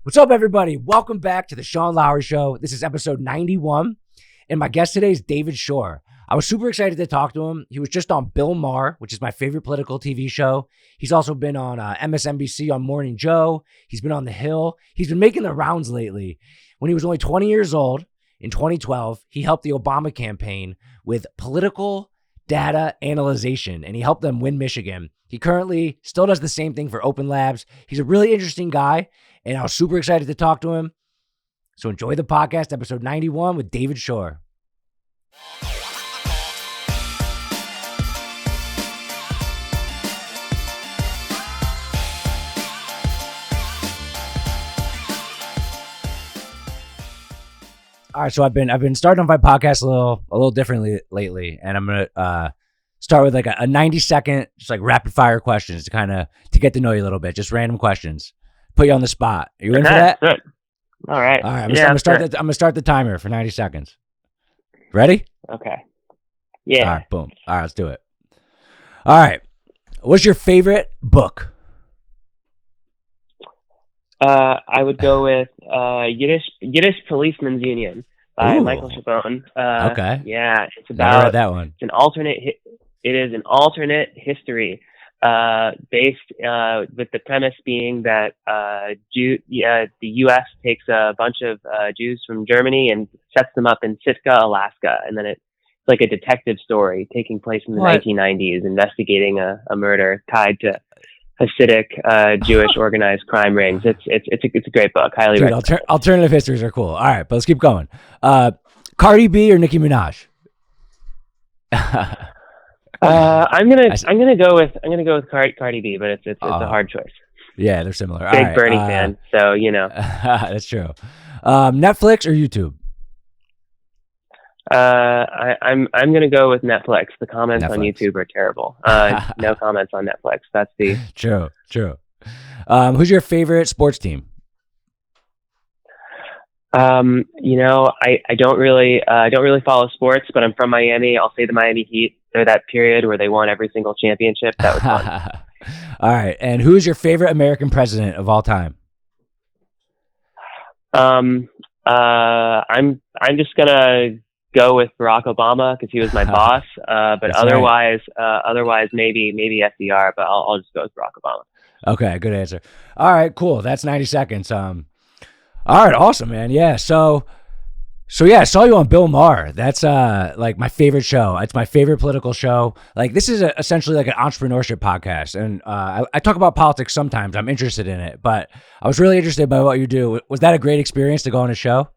What's up, everybody? Welcome back to the Sean Lowery Show. This is episode 91, and my guest today is David Shor. I was super excited to talk to him. He was just on Bill Maher, which is my favorite political TV show. He's also been on MSNBC on Morning Joe. He's been on The Hill. He's been making the rounds lately. When he was only 20 years old, in 2012, he helped the Obama campaign with political data analyzation, and he helped them win Michigan. He currently still does the same thing for OpenLabs. He's a really interesting guy, and I was super excited to talk to him. So enjoy the podcast, episode 91 with David Shor. All right, so I've been starting on my podcast a little differently lately, and I'm gonna start with like a 90-second just like rapid fire questions to get to know you a little bit, just random questions. Put you on the spot. Are you in for that? Good. All right. I'm gonna start the timer for 90 seconds. Ready? Okay. Yeah. All right. Boom. All right. Let's do it. All right. What's your favorite book? I would go with Yiddish Policeman's Union by Michael Chabon. Okay. Yeah, it's Never read about that one. It's an alternate. It is an alternate history based with the premise being that the U.S. takes a bunch of Jews from Germany and sets them up in Sitka, Alaska, and then it's like a detective story taking place in the 1990s, investigating a murder tied to Hasidic Jewish organized crime rings. It's a great book. Highly recommend. Alternative histories are cool. All right, but let's keep going. Cardi B or Nicki Minaj? I'm gonna go with Cardi B, but it's a hard choice. Yeah, they're similar. Big Bernie fan, so you know. That's true. Netflix or YouTube? I'm gonna go with Netflix. The comments on YouTube are terrible. No comments on Netflix. That's the true. Who's your favorite sports team? I don't really follow sports, but I'm from Miami. I'll say the Miami Heat. They're that period where they won every single championship. That was fun. All right. And who's your favorite American president of all time? I'm just gonna go with Barack Obama because he was my boss. But That's otherwise maybe FDR. But I'll just go with Barack Obama. Okay, good answer. All right, cool. That's 90 seconds. All right, awesome, man. Yeah. So yeah, I saw you on Bill Maher. That's like my favorite show. It's my favorite political show. Like this is essentially like an entrepreneurship podcast, and I talk about politics sometimes. I'm interested in it, but I was really interested by what you do. Was that a great experience to go on a show?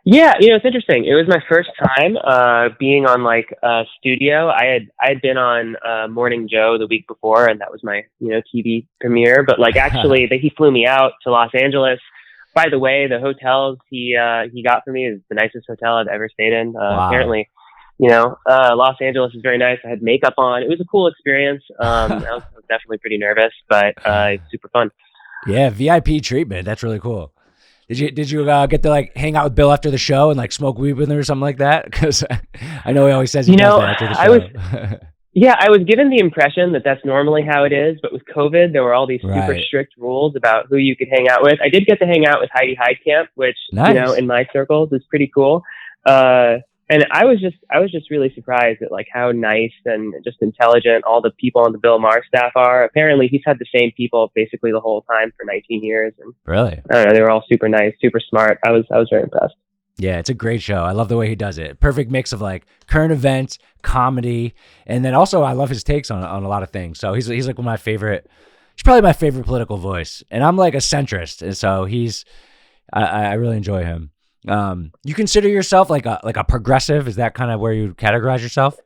Yeah, it's interesting. It was my first time being on like a studio. I had been on Morning Joe the week before, and that was my TV premiere. But like actually, he flew me out to Los Angeles. By the way, the hotels he got for me is the nicest hotel I've ever stayed in. Wow. Apparently, Los Angeles is very nice. I had makeup on. It was a cool experience. I was definitely pretty nervous, but it's super fun. Yeah, VIP treatment. That's really cool. Did you get to like hang out with Bill after the show and like smoke weed with him or something like that? Because I know he always says he does that after the show. I was given the impression that that's normally how it is, but with COVID, there were all these super strict rules about who you could hang out with. I did get to hang out with Heidi Heitkamp, which in my circles is pretty cool. And I was just really surprised at like how nice and just intelligent all the people on the Bill Maher staff are. Apparently, he's had the same people basically the whole time for 19 years. And really, I don't know, they were all super nice, super smart. I was very impressed. Yeah, it's a great show. I love the way he does it. Perfect mix of like current events, comedy, and then also I love his takes on a lot of things. So he's like one of my favorite. He's probably my favorite political voice, and I'm like a centrist, and so I really enjoy him. You consider yourself like a progressive? Is that kind of where you categorize yourself?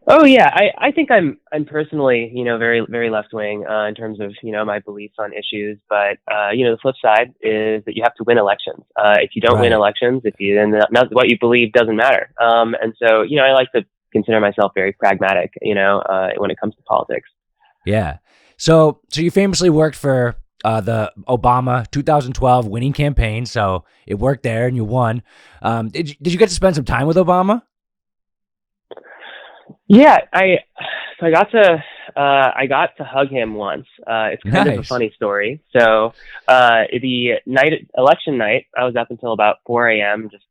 Oh yeah, I think I'm personally, very, very left wing in terms of, my beliefs on issues. But the flip side is that you have to win elections. If you don't win elections, then what you believe doesn't matter. And so, I like to consider myself very pragmatic, when it comes to politics. Yeah. So you famously worked for the Obama 2012 winning campaign. So it worked there and you won. Did you get to spend some time with Obama? Yeah, I got to I got to hug him once. It's kind of a funny story. So the election night, I was up until about 4 a.m. just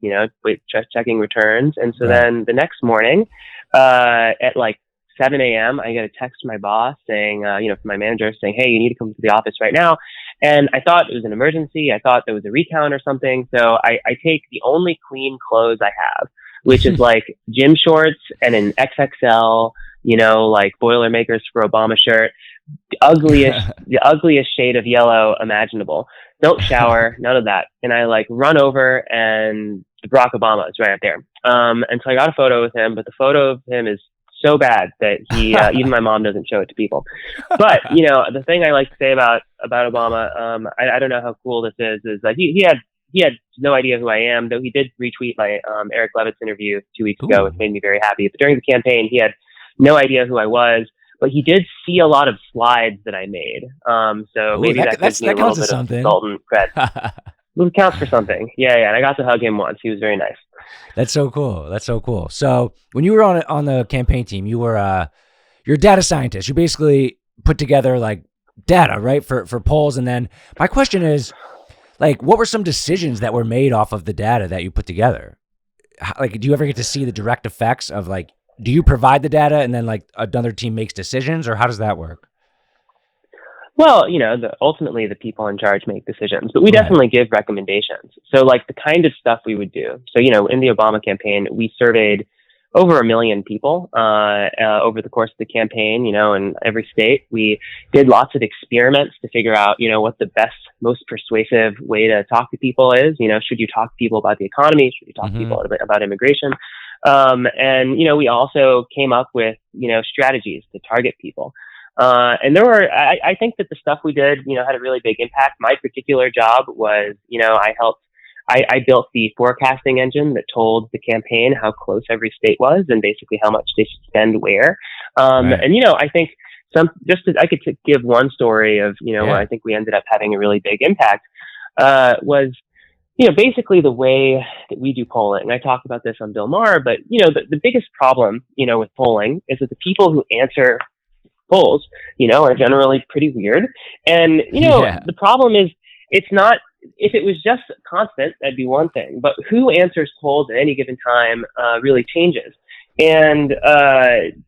checking returns, and so then the next morning at like 7 a.m. I get a text from my boss saying, from my manager saying, "Hey, you need to come to the office right now." And I thought it was an emergency. I thought there was a recount or something. So I take the only clean clothes I have, which is like gym shorts and an XXL, like Boilermakers for Obama shirt, the ugliest shade of yellow imaginable. Don't shower, none of that. And I like run over, and Barack Obama is right up there. And so I got a photo with him, but the photo of him is so bad that he even my mom doesn't show it to people. But the thing I like to say about Obama, I don't know how cool this is like he had no idea who I am, though he did retweet my Eric Levitt's interview 2 weeks ago, which made me very happy. But during the campaign, he had no idea who I was, but he did see a lot of slides that I made. So maybe that gives me a little bit of consultant cred. It counts for something. Yeah. And I got to hug him once. He was very nice. That's so cool. So when you were on the campaign team, you're a data scientist. You basically put together like data, right, for polls. And then my question is, like, what were some decisions that were made off of the data that you put together? Like, do you ever get to see the direct effects of, like, do you provide the data and then like another team makes decisions, or how does that work? Well, ultimately the people in charge make decisions, but we definitely give recommendations. So like the kind of stuff we would do. So, in the Obama campaign, we surveyed over 1 million people over the course of the campaign, in every state. We did lots of experiments to figure out, what the best, most persuasive way to talk to people is. Should you talk to people about the economy? Should you talk to people about immigration? And we also came up with, strategies to target people. And there were, I think that the stuff we did, had a really big impact. My particular job was, I built the forecasting engine that told the campaign how close every state was and basically how much they should spend where. And, I think I could give one story of, I think we ended up having a really big impact, was, basically the way that we do polling. And I talk about this on Bill Maher, but, the biggest problem, with polling is that the people who answer polls, are generally pretty weird. And, the problem is it's not, if it was just constant, that'd be one thing, but who answers polls at any given time really changes. And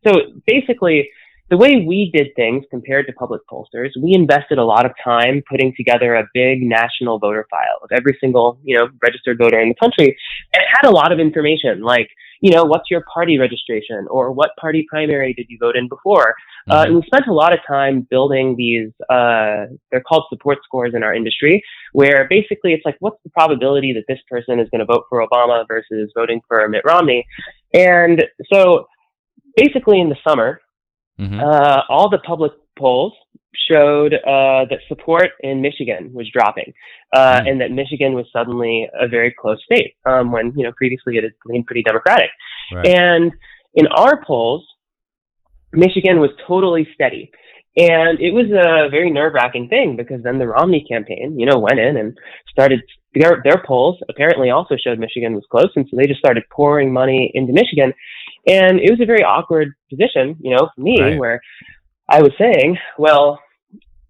so basically the way we did things compared to public pollsters, we invested a lot of time putting together a big national voter file of every single, registered voter in the country. And it had a lot of information like, what's your party registration, or what party primary did you vote in before? And we spent a lot of time building these, they're called support scores in our industry, where basically it's like, what's the probability that this person is going to vote for Obama versus voting for Mitt Romney? And so basically in the summer, all the public polls showed that support in Michigan was dropping, and that Michigan was suddenly a very close state when previously it had been pretty Democratic. Right. And in our polls, Michigan was totally steady. And it was a very nerve-wracking thing because then the Romney campaign, went in and started their polls apparently also showed Michigan was close. And so they just started pouring money into Michigan. And it was a very awkward position, for me, where I was saying, well,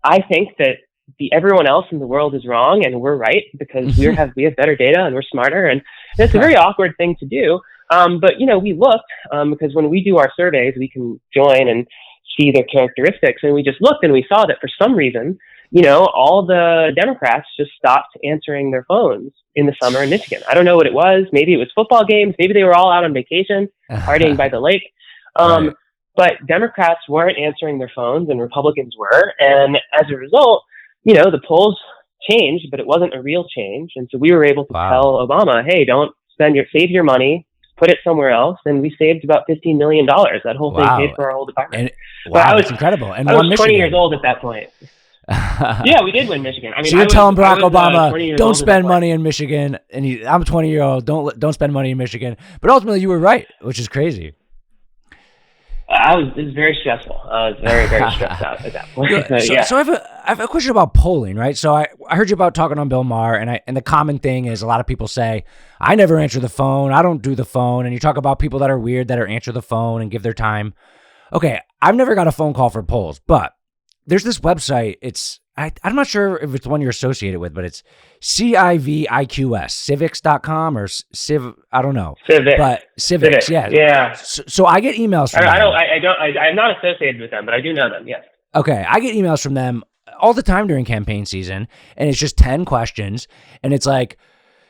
I think that everyone else in the world is wrong and we're right because we have better data and we're smarter. And it's a very awkward thing to do. But, we looked because when we do our surveys, we can join and see their characteristics. And we just looked and we saw that for some reason, all the Democrats just stopped answering their phones in the summer in Michigan. I don't know what it was. Maybe it was football games. Maybe they were all out on vacation, partying by the lake. But Democrats weren't answering their phones and Republicans were. And as a result, the polls changed, but it wasn't a real change. And so we were able to tell Obama, hey, don't save your money, put it somewhere else. And we saved about $15 million. That whole thing paid for our whole department. That's incredible. And I was 20 years old at that point. Yeah, we did win Michigan. I mean, so you're telling Barack Obama, don't spend money in Michigan, and I'm a 20-year-old, don't spend money in Michigan. But ultimately, you were right, which is crazy. It was very stressful. I was very, very stressed out at that point. So I have a question about polling, right? So I heard you about talking on Bill Maher, and the common thing is a lot of people say, I never answer the phone, I don't do the phone, and you talk about people that are weird that answer the phone and give their time. Okay, I've never got a phone call for polls, but there's this website. I'm not sure if it's one you're associated with, but it's CIVIQS, civics.com or civ, I don't know. But civics, yeah. Yeah. So I get emails from them. I'm not associated with them, but I do know them, yes. Okay, I get emails from them all the time during campaign season, and it's just 10 questions, and it's like,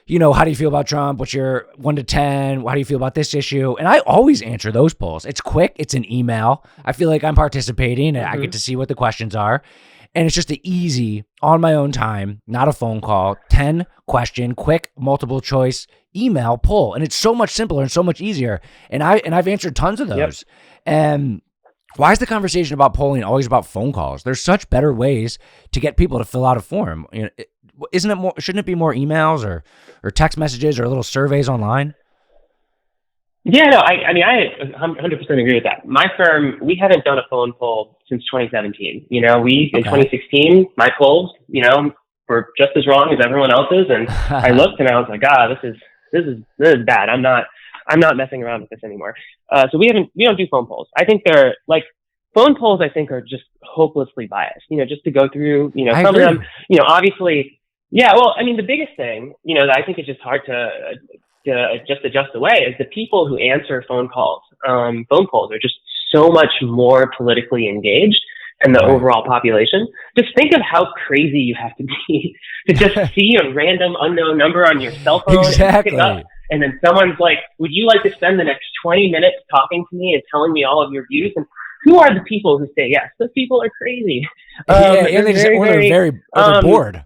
how do you feel about Trump? What's your 1 to 10? How do you feel about this issue? And I always answer those polls. It's quick. It's an email. I feel like I'm participating, and I get to see what the questions are. And it's just an easy, on my own time, not a phone call, 10 question, quick, multiple choice email poll. And it's so much simpler and so much easier. And I've answered tons of those. Yep. And why is the conversation about polling always about phone calls? There's such better ways to get people to fill out a form. Shouldn't it be more emails or text messages or little surveys online? Yeah, no, I 100% agree with that. My firm, we haven't done a phone poll since 2017. In 2016, my polls, were just as wrong as everyone else's. And I looked and I was like, this is bad. I'm not messing around with this anymore. So we don't do phone polls. I think they're like phone polls. I think are just hopelessly biased. Just to go through, some of them, obviously, yeah. Well, the biggest thing, that I think is just hard to just adjust away is the people who answer phone polls are just so much more politically engaged than the overall population. Just think of how crazy you have to be to just see a random unknown number on your cell phone and pick it up, and then someone's like, would you like to spend the next 20 minutes talking to me and telling me all of your views? And who are the people who say yes? Those people are crazy. They're bored.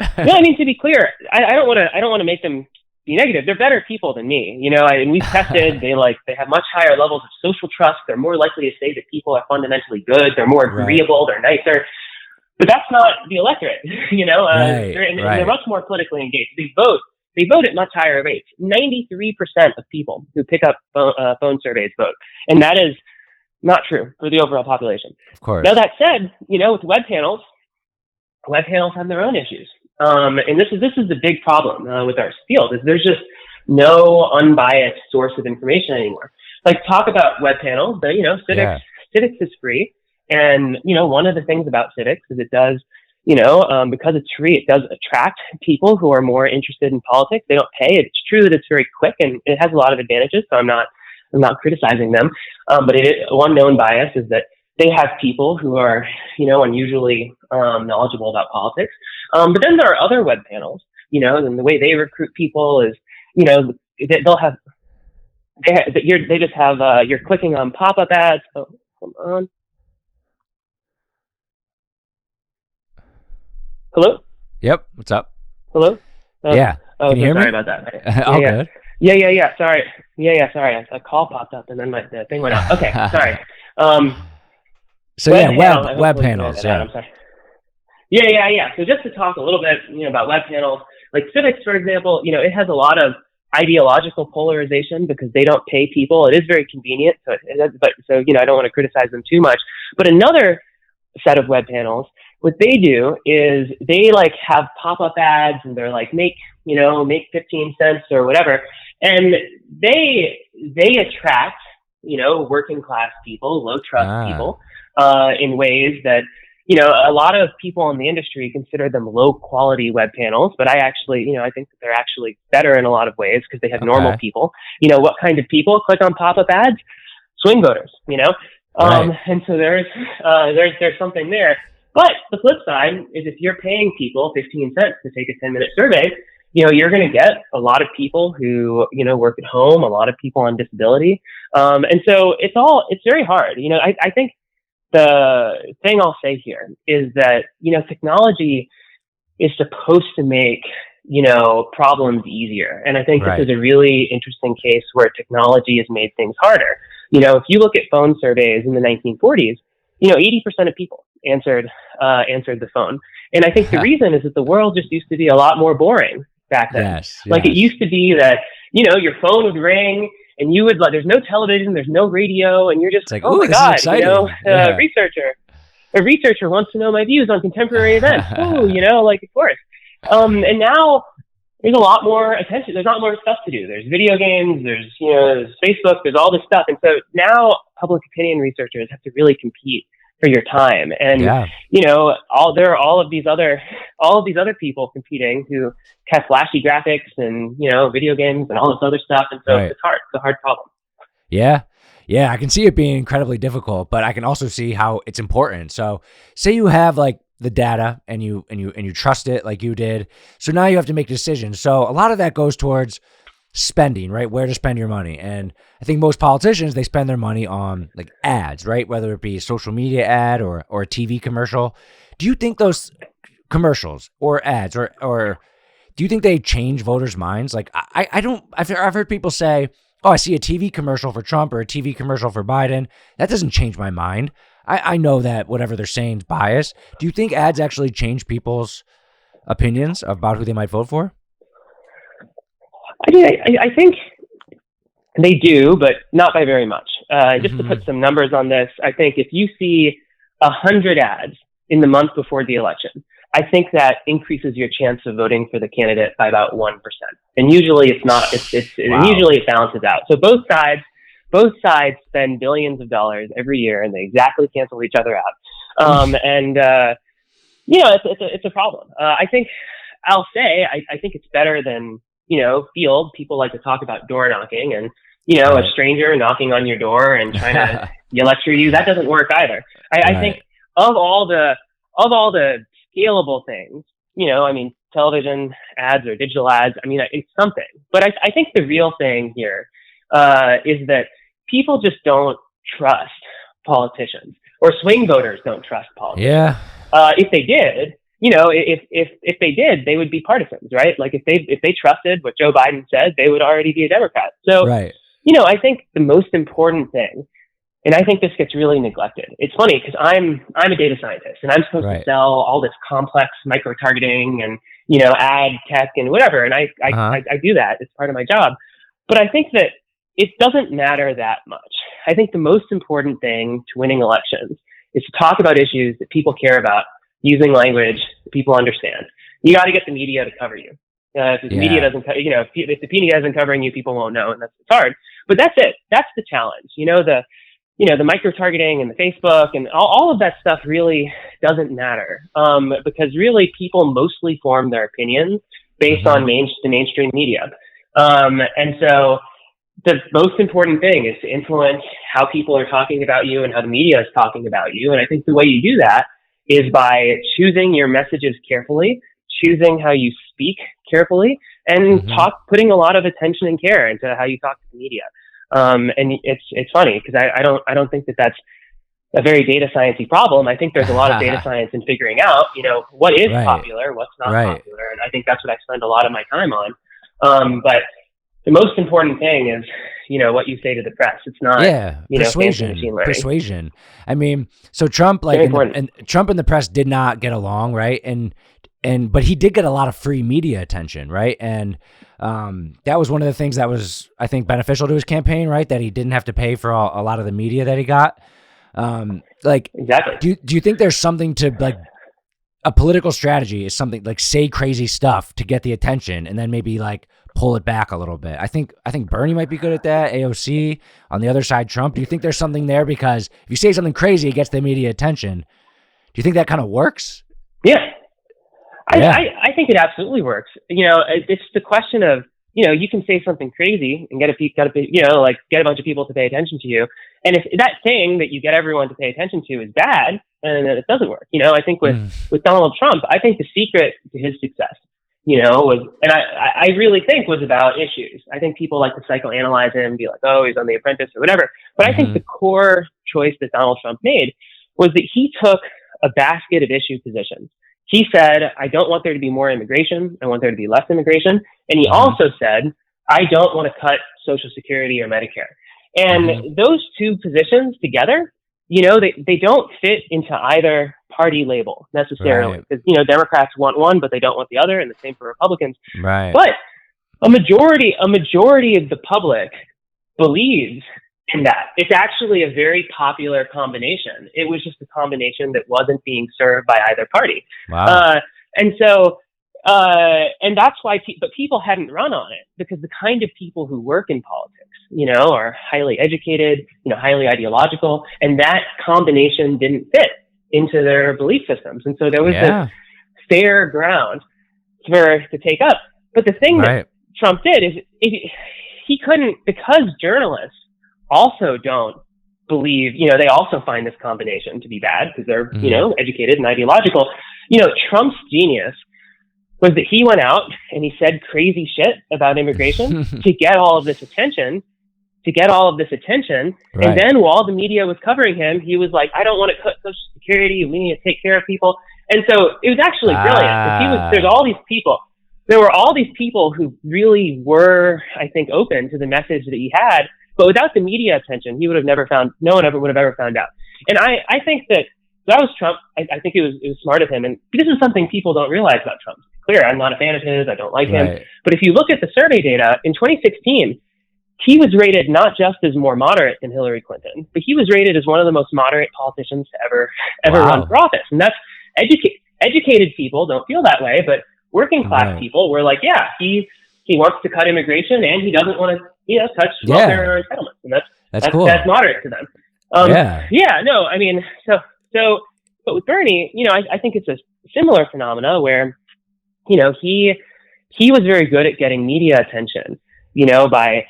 No, to be clear, I don't want to make them be negative. They're better people than me, and we've tested, they have much higher levels of social trust. They're more likely to say that people are fundamentally good. They're more agreeable. They're nicer. But that's not the electorate, they're much more politically engaged. They vote at much higher rates. 93% of people who pick up phone surveys vote. And that is not true for the overall population. Of course. Now that said, with web panels have their own issues. And this is the big problem with our field is there's just no unbiased source of information anymore. Like talk about web panels, but civics is free. And, one of the things about civics is it does, because it's free, it does attract people who are more interested in politics. They don't pay. It's true that it's very quick and it has a lot of advantages. So I'm not criticizing them. But one known bias is that they have people who are, unusually knowledgeable about politics. But then there are other web panels, and the way they recruit people is, you're clicking on pop-up ads. Oh, come on. Hello? Yep. What's up? Hello? Yeah. Oh, Can you hear me? Sorry about that. All good. Yeah. Sorry. Yeah. Sorry. A call popped up and then the thing went out. Okay. Sorry. So web panels. Yeah. I'm sorry. Yeah. So just to talk a little bit, about web panels, like civics, for example, it has a lot of ideological polarization because they don't pay people. It is very convenient. So I don't want to criticize them too much. But another set of web panels, what they do is they have pop-up ads and they're like, make 15 cents or whatever. And they attract, working class people, low trust people, in ways that, a lot of people in the industry consider them low quality web panels, but I think that they're actually better in a lot of ways because they have normal people. What kind of people click on pop-up ads? Swing voters, Right. And so there's something there. But the flip side is if you're paying people 15 cents to take a 10-minute survey, you're going to get a lot of people who, work at home, a lot of people on disability. And so it's very hard. I think the thing I'll say here is that, technology is supposed to make, problems easier. And I think this is a really interesting case where technology has made things harder. If you look at phone surveys in the 1940s, 80% of people answered the phone. And I think the reason is that the world just used to be a lot more boring back then. Yes. Like it used to be that, your phone would ring and you would there's no television, there's no radio, and you're just like, oh my God, a researcher wants to know my views on contemporary events. Of course. And now there's a lot more attention. There's a lot more stuff to do. There's video games. There's Facebook. There's all this stuff. And so now public opinion researchers have to really compete for your time. And there are all of these other people competing who have flashy graphics and video games and all this other stuff. And so It's hard. It's a hard problem. Yeah. Yeah, I can see it being incredibly difficult, but I can also see how it's important. So say you have like the data and you trust it like you did. So now you have to make decisions. So a lot of that goes towards spending, right? Where to spend your money. And I think most politicians, they spend their money on like ads, right? Whether it be a social media ad or a TV commercial. Do you think those commercials or ads or do you think they change voters' minds? Like I've heard people say, oh, I see a TV commercial for Trump or a TV commercial for Biden. That doesn't change my mind. I know that whatever they're saying is biased. Do you think ads actually change people's opinions about who they might vote for? I think they do, but not by very much. Just to put some numbers on this, I think if you see 100 ads in the month before the election, I think that increases your chance of voting for the candidate by about 1%. And usually it's not, usually it balances out. So both sides spend billions of dollars every year and they exactly cancel each other out. It's a problem. I think it's better than, field. People like to talk about door knocking and, a stranger knocking on your door and trying to lecture you. That doesn't work either. I think of all the scalable things, television ads or digital ads, it's something. But I think the real thing here is that people just don't trust politicians, or swing voters don't trust politicians. Yeah. If they did, if they did, they would be partisans, right? Like if they trusted what Joe Biden said, they would already be a Democrat. So, I think the most important thing, and I think this gets really neglected. It's funny because I'm a data scientist and I'm supposed to sell all this complex micro-targeting and, ad tech and whatever. And I do that. It's part of my job. But I think that it doesn't matter that much. I think the most important thing to winning elections is to talk about issues that people care about using language that people understand. You got to get the media to cover you. If the media doesn't, if the media isn't covering you, people won't know, and it's hard. But that's it. That's the challenge. The micro-targeting and the Facebook and all of that stuff really doesn't matter because really people mostly form their opinions based on the mainstream media. And so the most important thing is to influence how people are talking about you and how the media is talking about you. And I think the way you do that is by choosing your messages carefully, choosing how you speak carefully, and putting a lot of attention and care into how you talk to the media. And it's funny because I don't think that that's a very data sciencey problem. I think there's a lot of data science in figuring out, what is popular, what's not popular. And I think that's what I spend a lot of my time on. But the most important thing is, what you say to the press. It's not, persuasion. I mean, so Trump, and Trump and the press did not get along, right? But he did get a lot of free media attention, right? And that was one of the things that was, I think, beneficial to his campaign, right? That he didn't have to pay for a lot of the media that he got. Exactly. Do you think there's something to like a political strategy is something like say crazy stuff to get the attention and then maybe like pull it back a little bit? I think Bernie might be good at that. AOC on the other side, Trump. Do you think there's something there? Because if you say something crazy, it gets the media attention. Do you think that kind of works? Yeah. I think it absolutely works. It's the question of, you can say something crazy and get a bunch of people to pay attention to you. And if that thing that you get everyone to pay attention to is bad, then it doesn't work. I think with Donald Trump, I think the secret to his success, I really think was about issues. I think people like to psychoanalyze him, be like, oh, he's on The Apprentice or whatever. But I think the core choice that Donald Trump made was that he took a basket of issue positions. He said, I don't want there to be more immigration. I want there to be less immigration. And he also said, I don't want to cut Social Security or Medicare. And those two positions together, they don't fit into either party label necessarily. Because, Democrats want one, but they don't want the other. And the same for Republicans. Right. But a majority of the public believes in that. It's actually a very popular combination. It was just a combination that wasn't being served by either party. Wow. And so and that's why, but people hadn't run on it because the kind of people who work in politics, are highly educated, highly ideological, and that combination didn't fit into their belief systems. And so there was this fair ground to take up. But the thing that Trump did is he couldn't, because journalists also don't believe, they also find this combination to be bad because they're, educated and ideological. Trump's genius was that he went out and he said crazy shit about immigration to get all of this attention. And then while the media was covering him, he was like, I don't want to cut Social Security. We need to take care of people. And so it was actually brilliant. There were all these people who really were, I think, open to the message that he had, but without the media attention, no one ever would have ever found out. And I think that was Trump. I think it was smart of him. And this is something people don't realize about Trump. It's clear, I'm not a fan of his. I don't like him. But if you look at the survey data in 2016, he was rated not just as more moderate than Hillary Clinton, but he was rated as one of the most moderate politicians to ever run for office. And that's educated people don't feel that way, but working class people were like, he wants to cut immigration and he doesn't want to, touch welfare or entitlements. And that's cool. That's moderate to them. But with Bernie, I think it's a similar phenomena where, he was very good at getting media attention, by,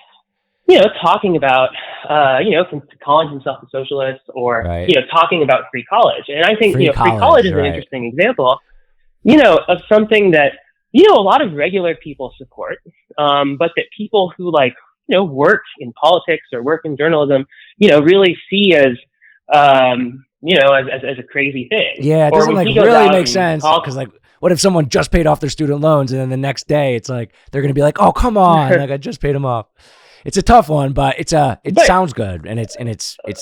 talking about, calling himself a socialist or, talking about free college. And I think, free college is an interesting example, of something that, a lot of regular people support, but that people who work in politics or work in journalism, really see as a crazy thing. Yeah, it doesn't really make sense because what if someone just paid off their student loans and then the next day it's like they're gonna be like, oh come on, like I just paid them off. It's a tough one, but it sounds good and it's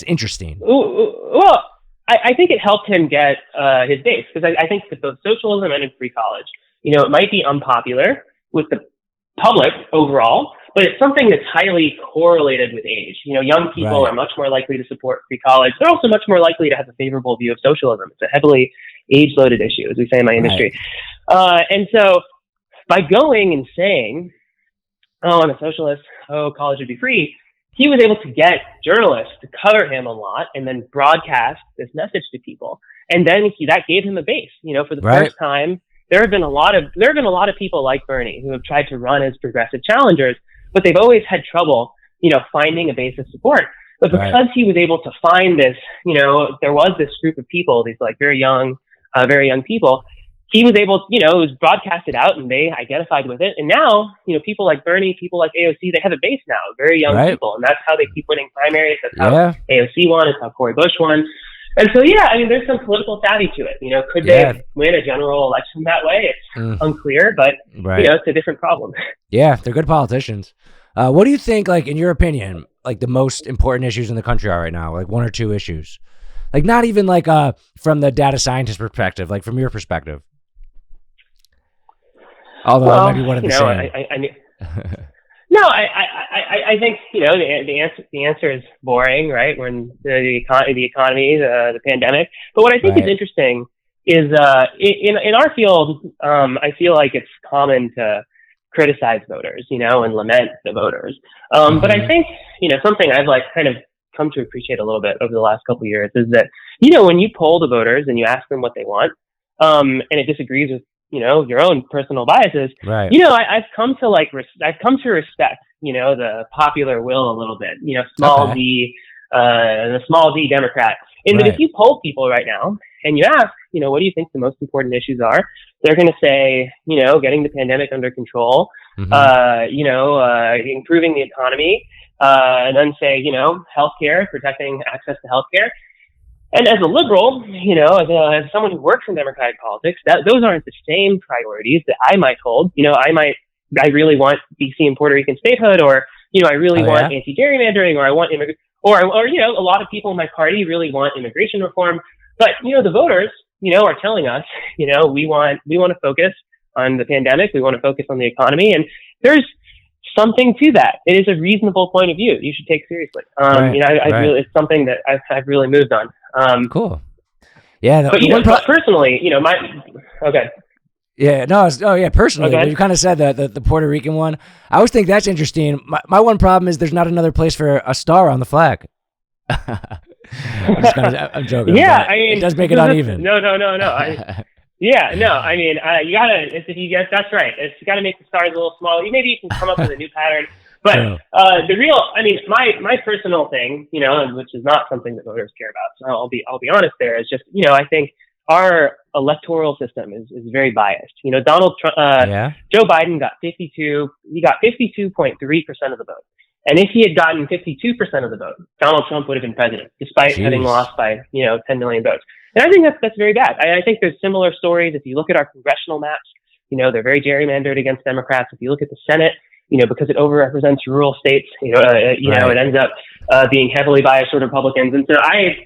interesting. Well, I think it helped him get his base because I think that both socialism and in free college, it might be unpopular with the public overall, but it's something that's highly correlated with age. Young people are much more likely to support free college. They're also much more likely to have a favorable view of socialism. It's a heavily age-loaded issue, as we say in my industry. And so by going and saying, oh, I'm a socialist, oh, college would be free, he was able to get journalists to cover him a lot and then broadcast this message to people. And then that gave him a base. For the first time, there have been a lot of people like Bernie who have tried to run as progressive challengers, but they've always had trouble, finding a base of support. But because he was able to find this, there was this group of people, these very young people, he was able, it was broadcasted out and they identified with it. And now, people like Bernie, people like AOC, they have a base now, very young people. And that's how they keep winning primaries. That's how AOC won. It's how Cory Bush won. And so, there's some political savvy to it. Could they win a general election that way? It's unclear, but, it's a different problem. Yeah, they're good politicians. What do you think, in your opinion, the most important issues in the country are right now? One or two issues? Not even from the data scientist perspective, from your perspective. Although maybe one of the same. I think the answer is boring, right? When the economy, the pandemic. But what I think is interesting is in our field, I feel like it's common to criticize voters, and lament the voters. But I think something I've kind of come to appreciate a little bit over the last couple of years is that when you poll the voters and you ask them what they want, and it disagrees with your own personal biases. I've come to respect the popular will a little bit. Small d, the small d Democrat. And that if you poll people right now and you ask, what do you think the most important issues are? They're going to say, getting the pandemic under control, improving the economy, and then say, healthcare, protecting access to healthcare. And as a liberal, as someone who works in democratic politics, those aren't the same priorities that I might hold. I really want DC and Puerto Rican statehood, or, I really want anti-gerrymandering, or I want or a lot of people in my party really want immigration reform. But, the voters, are telling us, we want to focus on the pandemic. We want to focus on the economy. And there's something to that. It is a reasonable point of view you should take seriously. Really, it's something that I've really moved on. Cool. Yeah. But personally, okay. Yeah, no, personally. Okay. But you kind of said the Puerto Rican one. I always think that's interesting. My one problem is there's not another place for a star on the flag. I'm joking. Yeah, but it does make it uneven. No. Yeah, no. I mean, you gotta. If you guess, that's right. You gotta make the stars a little smaller. Maybe you can come up with a new pattern. But the real, I mean, my personal thing, which is not something that voters care about. So I'll be honest. There is just, I think our electoral system is very biased. Donald Trump, Joe Biden got 52. He got 52.3% of the vote. And if he had gotten 52% of the vote, Donald Trump would have been president, despite having lost by 10 million votes. And I think that's very bad. I think there's similar stories. If you look at our congressional maps, they're very gerrymandered against Democrats. If you look at the Senate, because it overrepresents rural states, it ends up being heavily biased toward Republicans. And so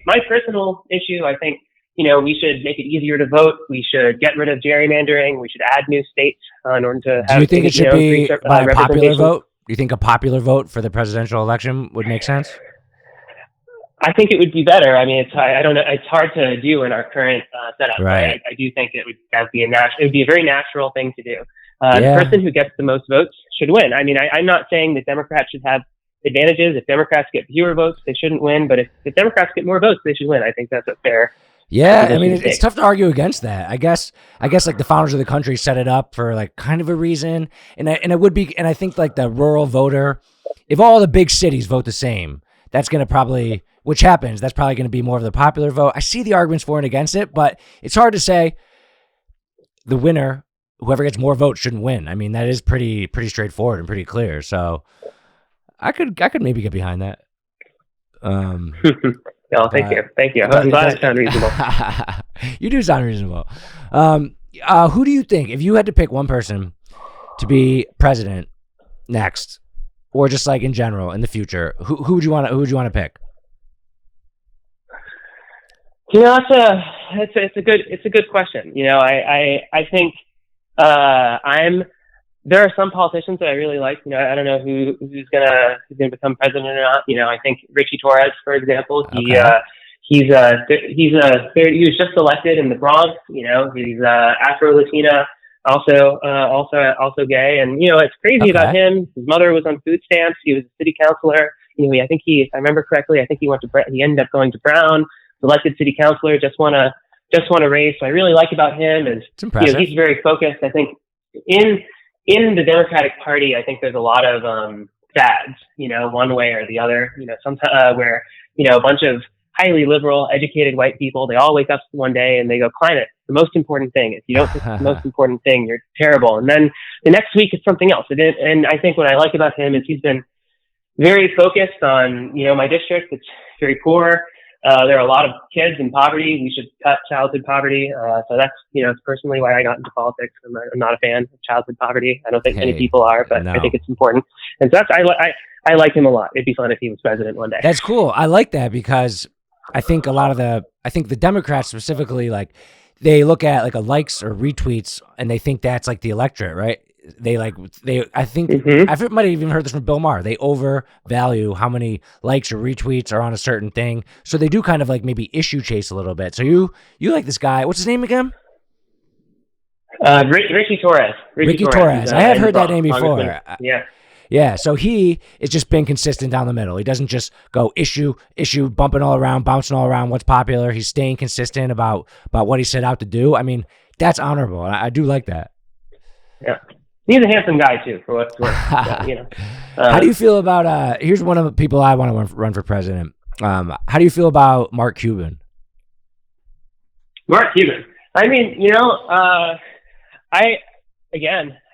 my personal issue, I think, we should make it easier to vote. We should get rid of gerrymandering. We should add new states in order to have. Do you think it should be by a popular vote? Do you think a popular vote for the presidential election would make sense? I think it would be better. I mean, I don't know. It's hard to do in our current setup. Right. I do think it would be it would be a very natural thing to do. The person who gets the most votes should win. I mean, I'm not saying that Democrats should have advantages. If Democrats get fewer votes, they shouldn't win. But if Democrats get more votes, they should win. I think that's a fair. Yeah, I mean, it's tough to argue against that. I guess like the founders of the country set it up for like kind of a reason, and it would be, and I think like the rural voter, if all the big cities vote the same, that's going to probably, which happens, that's probably going to be more of the popular vote. I see the arguments for and against it, but it's hard to say the winner, whoever gets more votes, shouldn't win. I mean, that is pretty straightforward and pretty clear. So I could maybe get behind that. No, thank you. I'm glad it sounds reasonable. You do sound reasonable. Who do you think, if you had to pick one person to be president next, or just like in general in the future, who would you want to pick? It's a good question. I think there are some politicians that I really like. I don't know who's gonna become president or not. I think Richie Torres, for example, he was just elected in the Bronx. He's Afro-Latina, also gay, and it's crazy about him. His mother was on food stamps. He was a city councilor. If I remember correctly, I think he ended up going to Brown, elected city councilor, just won a race. So I really like about him is he's very focused. I think in the Democratic Party, I think there's a lot of fads, one way or the other. Sometimes where a bunch of highly liberal, educated white people, they all wake up one day and they go, climate, the most important thing. If you don't think it's the most important thing, you're terrible. And then the next week it's something else. And I think what I like about him is he's been very focused on, my district. It's very poor. There are a lot of kids in poverty. We should cut childhood poverty. So that's, it's personally why I got into politics. I'm not a fan of childhood poverty. I don't think many people are, but I think it's important. And so I like him a lot. It'd be fun if he was president one day. That's cool. I like that because I think the Democrats specifically, like they look at like a likes or retweets and they think that's like the electorate, right? I think I might have even heard this from Bill Maher. They overvalue how many likes or retweets are on a certain thing. So they do kind of like maybe issue chase a little bit. So you like this guy. What's his name again? Richie Torres. Ricky Torres. I had heard that name before. Yeah. Yeah, so he is just been consistent down the middle. He doesn't just go issue, bumping all around, bouncing all around what's popular. He's staying consistent about what he set out to do. I mean, that's honorable. And I do like that. Yeah. He's a handsome guy, too, for what's worth. How do you feel about, here's one of the people I want to run for president. How do you feel about Mark Cuban? Mark Cuban. I mean, I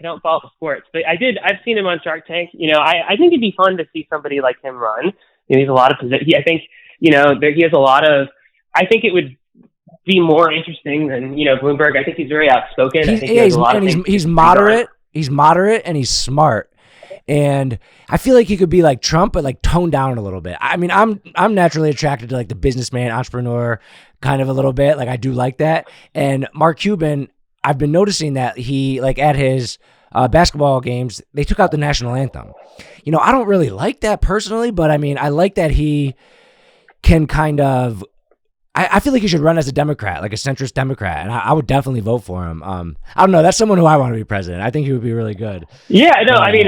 don't follow sports, but I've seen him on Shark Tank. I think it'd be fun to see somebody like him run. He has a lot of I think, he has a lot of, I think it would be more interesting than, Bloomberg. I think he's very outspoken. He's moderate. He's moderate and he's smart. And I feel like he could be like Trump, but like toned down a little bit. I mean, I'm naturally attracted to like the businessman, entrepreneur kind of a little bit. Like I do like that. And Mark Cuban, I've been noticing that he like at his basketball games, they took out the national anthem. I don't really like that personally, but I mean, I like that he can kind of, I feel like he should run as a Democrat, like a centrist Democrat, and I would definitely vote for him. I don't know. That's someone who I want to be president. I think he would be really good. Yeah, no, I mean,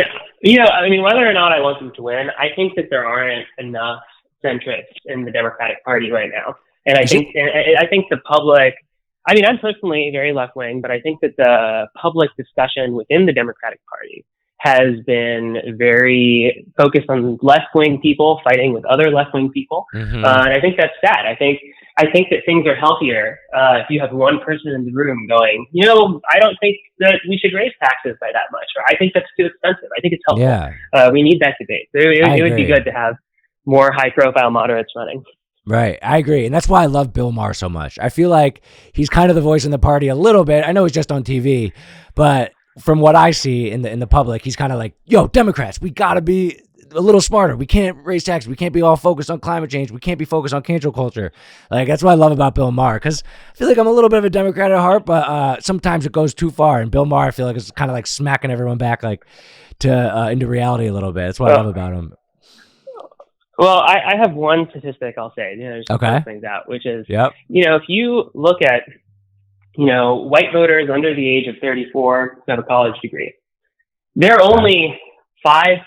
whether or not I want them to win, I think that there aren't enough centrists in the Democratic Party right now, and I think the public. I mean, I'm personally very left wing, but I think that the public discussion within the Democratic Party has been very focused on left wing people fighting with other left wing people, and I think that's sad. I think that things are healthier if you have one person in the room going, I don't think that we should raise taxes by that much, or I think that's too expensive. I think it's helpful. Yeah. We need that debate. It would be good to have more high profile moderates running. Right. I agree. And that's why I love Bill Maher so much. I feel like he's kind of the voice in the party a little bit. I know he's just on TV, but from what I see in the public, he's kind of like, yo, Democrats, we got to be a little smarter. We can't raise taxes. We can't be all focused on climate change. We can't be focused on cancel culture. Like, that's what I love about Bill Maher, because I feel like I'm a little bit of a Democrat at heart, but sometimes it goes too far. And Bill Maher, I feel like it's kind of like smacking everyone back like to into reality a little bit. That's what I love about him. Well, I have one statistic I'll say, just to things out, which is, if you look at, white voters under the age of 34 who have a college degree, they're only 5%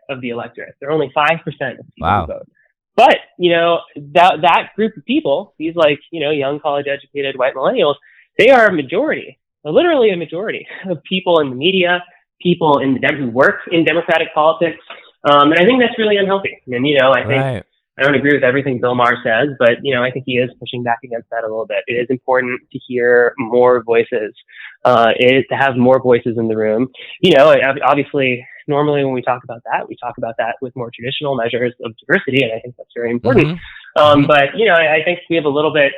of the electorate. They're only 5% of people who vote. But, that group of people, these young college educated white millennials, they are a majority, literally a majority of people in the media, people who work in Democratic politics. And I think that's really unhealthy. And, I think I don't agree with everything Bill Maher says, but, I think he is pushing back against that a little bit. It is important to hear more voices, to have more voices in the room. Obviously, normally when we talk about that with more traditional measures of diversity, and I think that's very important. But, I think we have a little bit,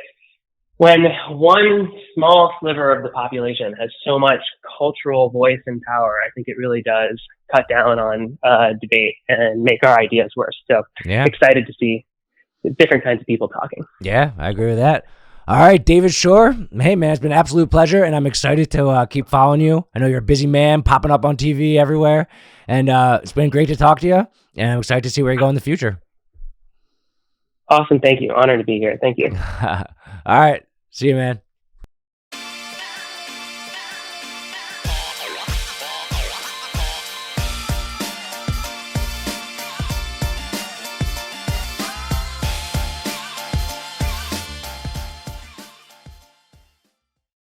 when one small sliver of the population has so much cultural voice and power, I think it really does cut down on debate and make our ideas worse. So excited to see different kinds of people talking. Yeah, I agree with that. All right, David Shor. Hey, man, it's been an absolute pleasure, and I'm excited to keep following you. I know you're a busy man, popping up on TV everywhere, and it's been great to talk to you, and I'm excited to see where you go in the future. Awesome. Thank you. Honored to be here. Thank you. All right. See you, man.